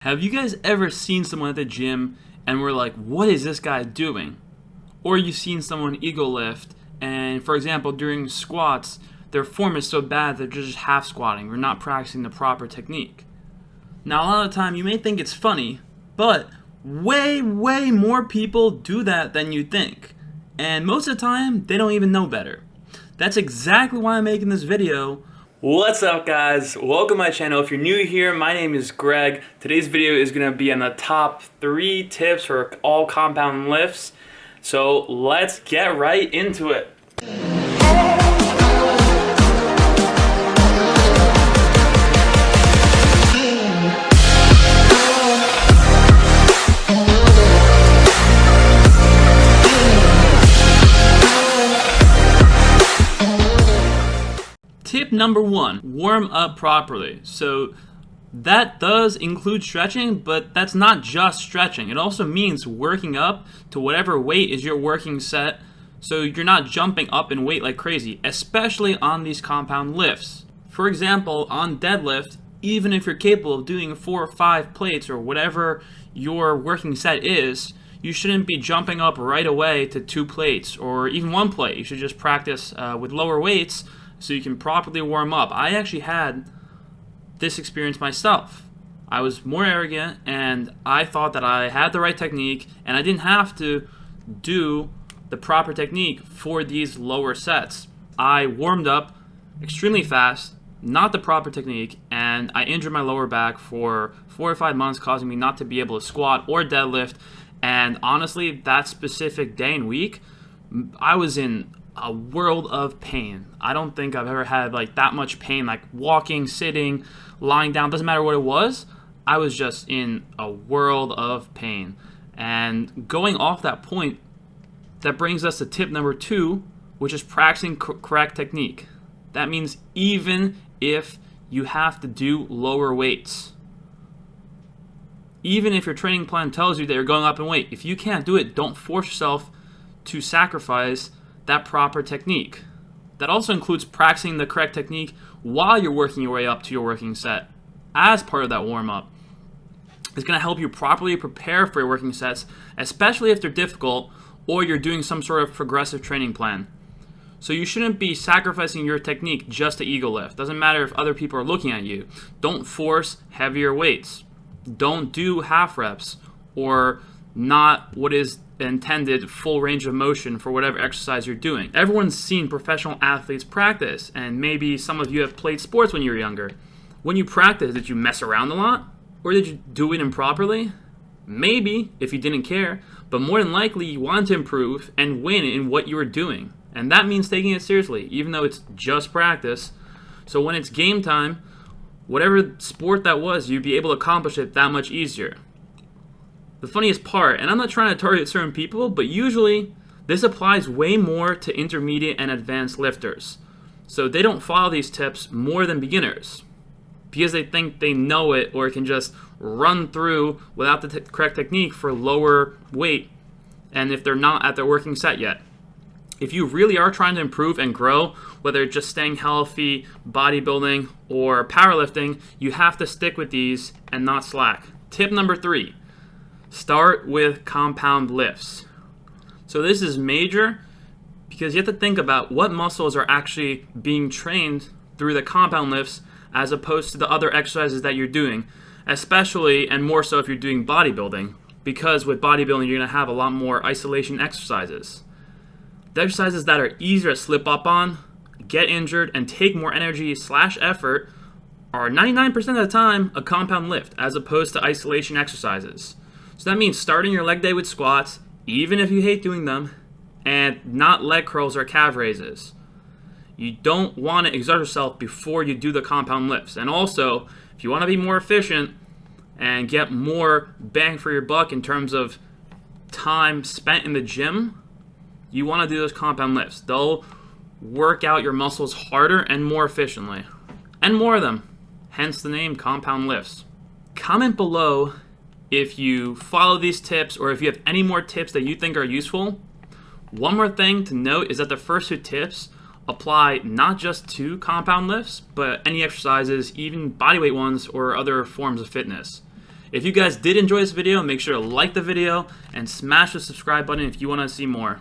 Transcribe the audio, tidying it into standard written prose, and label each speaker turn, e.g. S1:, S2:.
S1: Have you guys ever seen someone at the gym and were like, what is this guy doing? Or you've seen someone ego lift and, for example, during squats, their form is so bad they're just half squatting or not practicing the proper technique. Now, a lot of the time you may think it's funny, but way more people do that than you think. And most of the time, they don't even know better. That's exactly why I'm making this video. What's up, guys? Welcome to my channel. If you're new here, my name is Greg. Today's video is going to be on the top 3 tips for all compound lifts. So let's get right into it. Tip number 1, warm up properly. So that does include stretching, but that's not just stretching. It also means working up to whatever weight is your working set, so you're not jumping up in weight like crazy, especially on these compound lifts. For example, on deadlift, even if you're capable of doing 4 or 5 plates or whatever your working set is, you shouldn't be jumping up right away to 2 plates or even 1 plate. You should just practice with lower weights so you can properly warm up. I actually had this experience myself. I was more arrogant and I thought that I had the right technique and I didn't have to do the proper technique for these lower sets. I warmed up extremely fast, not the proper technique, and I injured my lower back for 4 or 5 months, causing me not to be able to squat or deadlift. And honestly, that specific day and week, I was in a world of pain. I don't think I've ever had like that much pain, like walking, sitting, lying down, doesn't matter what it was. I was just in a world of pain. And going off that point, that brings us to tip number 2, which is practicing correct technique. That means even if you have to do lower weights, even if your training plan tells you that you're going up in weight, if you can't do it, don't force yourself to sacrifice that proper technique. That also includes practicing the correct technique while you're working your way up to your working set as part of that warm-up. It's going to help you properly prepare for your working sets, especially if they're difficult or you're doing some sort of progressive training plan. So you shouldn't be sacrificing your technique just to ego lift. Doesn't matter if other people are looking at you. Don't force heavier weights. Don't do half reps or not what is intended full range of motion for whatever exercise you're doing. Everyone's seen professional athletes practice, and maybe some of you have played sports when you were younger. When you practice, did you mess around a lot? Or did you do it improperly? Maybe, if you didn't care, but more than likely you wanted to improve and win in what you were doing. And that means taking it seriously, even though it's just practice. So when it's game time, whatever sport that was, you'd be able to accomplish it that much easier. The funniest part, and I'm not trying to target certain people, but usually this applies way more to intermediate and advanced lifters. So they don't follow these tips more than beginners because they think they know it or can just run through without the correct technique for lower weight, and if they're not at their working set yet. If you really are trying to improve and grow, whether it's just staying healthy, bodybuilding, or powerlifting, you have to stick with these and not slack. Tip number 3. Start with compound lifts. So this is major because you have to think about what muscles are actually being trained through the compound lifts as opposed to the other exercises that you're doing, especially and more so if you're doing bodybuilding, because with bodybuilding you're going to have a lot more isolation exercises. The exercises that are easier to slip up on, get injured, and take more energy / effort are 99% of the time a compound lift as opposed to isolation exercises. So that means starting your leg day with squats, even if you hate doing them, and not leg curls or calf raises. You don't want to exert yourself before you do the compound lifts. And also, if you want to be more efficient and get more bang for your buck in terms of time spent in the gym, you want to do those compound lifts. They'll work out your muscles harder and more efficiently. And more of them. Hence the name compound lifts. Comment below if you follow these tips or if you have any more tips that you think are useful. One more thing to note is that the first 2 tips apply not just to compound lifts, but any exercises, even bodyweight ones or other forms of fitness. If you guys did enjoy this video, make sure to like the video and smash the subscribe button if you want to see more.